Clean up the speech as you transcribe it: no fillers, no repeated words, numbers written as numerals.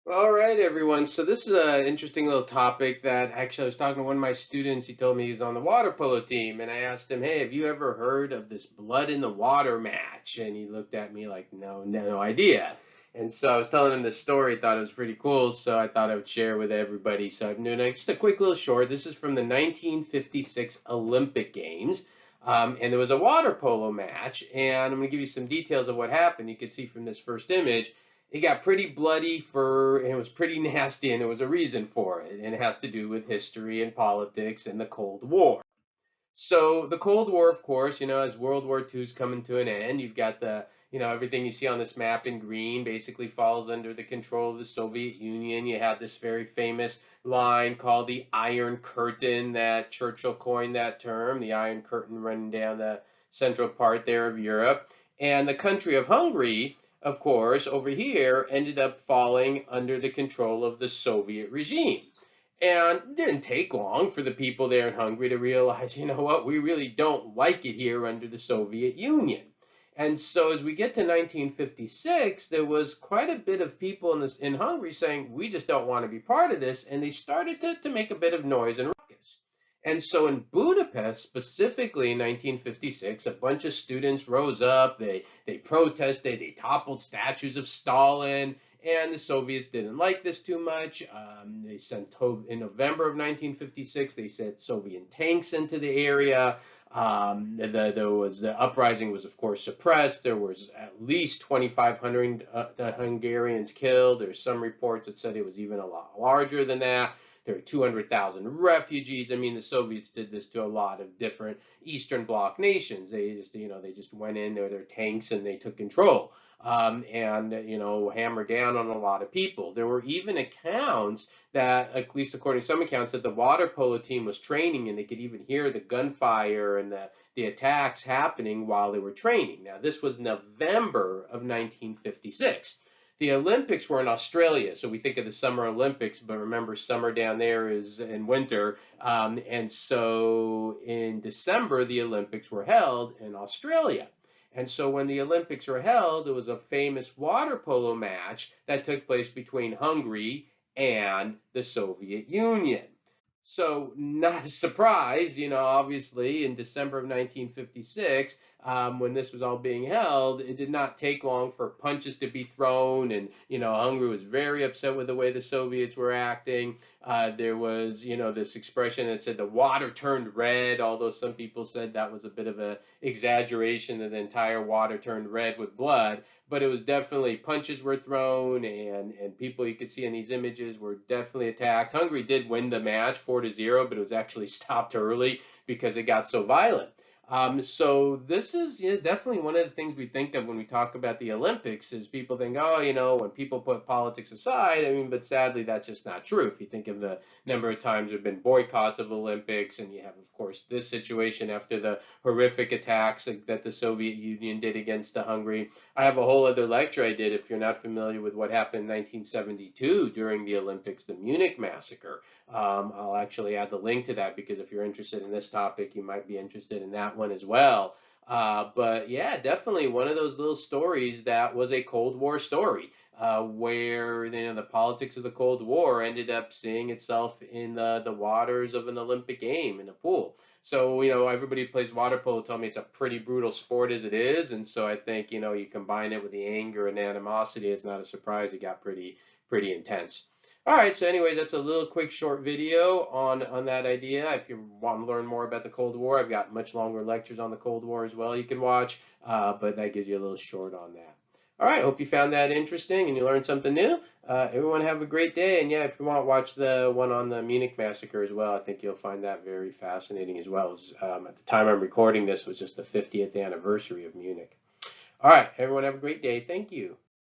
All right, everyone. So this is an interesting little topic that actually I was talking to one of my students. He told me he's on the water polo team, and I asked him, "Hey, have you ever heard of this blood in the water match?" And he looked at me like, "No, no idea." And so I was telling him this story. Thought it was pretty cool, so I thought I would share with everybody. So I'm doing just a quick little short. This is from the 1956 Olympic Games. And there was a water polo match, and I'm going to give you some details of what happened. You can see from this first image it got pretty bloody and it was pretty nasty, and there was a reason for it, and it has to do with history and politics and the Cold War. So the Cold War, of course, as World War II is coming to an end, you've got everything you see on this map in green basically falls under the control of the Soviet Union. You have this very famous line called the Iron Curtain that Churchill coined that term, the Iron Curtain running down the central part there of Europe. And the country of Hungary, of course, over here ended up falling under the control of the Soviet regime. And it didn't take long for the people there in Hungary to realize, you know what, we really don't like it here under the Soviet Union. And so as we get to 1956, there was quite a bit of people in Hungary saying, we just don't want to be part of this. And they started to make a bit of noise and ruckus. And so in Budapest, specifically in 1956, a bunch of students rose up, they protested, they toppled statues of Stalin, and the Soviets didn't like this too much. They sent in November of 1956. They sent Soviet tanks into the area. The uprising was of course suppressed. There was at least 2,500 Hungarians killed. There's some reports that said it was even a lot larger than that. There were 200,000 refugees. I mean, the Soviets did this to a lot of different Eastern Bloc nations. They just went in there, their tanks, and they took control. And hammered down on a lot of people. There were even accounts that, at least according to some accounts, that the water polo team was training, and they could even hear the gunfire and the attacks happening while they were training. Now, this was November of 1956. The Olympics were in Australia, so we think of the Summer Olympics, but remember, summer down there is in winter. And so in December, the Olympics were held in Australia. And so when the Olympics were held, there was a famous water polo match that took place between Hungary and the Soviet Union. So, not a surprise, obviously, in December of 1956, when this was all being held, it did not take long for punches to be thrown. And, Hungary was very upset with the way the Soviets were acting. There was, this expression that said the water turned red, although some people said that was a bit of an exaggeration that the entire water turned red with blood. But it was definitely punches were thrown, and people you could see in these images were definitely attacked. Hungary did win the match 4-0, but it was actually stopped early because it got so violent. So this is definitely one of the things we think of when we talk about the Olympics is people think, oh, when people put politics aside, I mean, but sadly, that's just not true. If you think of the number of times there have been boycotts of Olympics, and you have, of course, this situation after the horrific attacks that the Soviet Union did against Hungary. I have a whole other lecture I did, if you're not familiar with what happened in 1972 during the Olympics, the Munich massacre. I'll actually add the link to that because if you're interested in this topic, you might be interested in that one as well. But yeah, definitely one of those little stories that was a Cold War story, where the politics of the Cold War ended up seeing itself in the waters of an Olympic game in a pool. So everybody who plays water polo told me it's a pretty brutal sport as it is, and so I think you combine it with the anger and animosity. It's not a surprise it got pretty intense. All right, so anyways, that's a little quick short video on that idea. If you want to learn more about the Cold War, I've got much longer lectures on the Cold War as well you can watch, but that gives you a little short on that. All right, hope you found that interesting and you learned something new. Everyone have a great day, and yeah, if you want, watch the one on the Munich massacre as well. I think you'll find that very fascinating as well. At the time I'm recording this was just the 50th anniversary of Munich. All right, everyone have a great day. Thank you.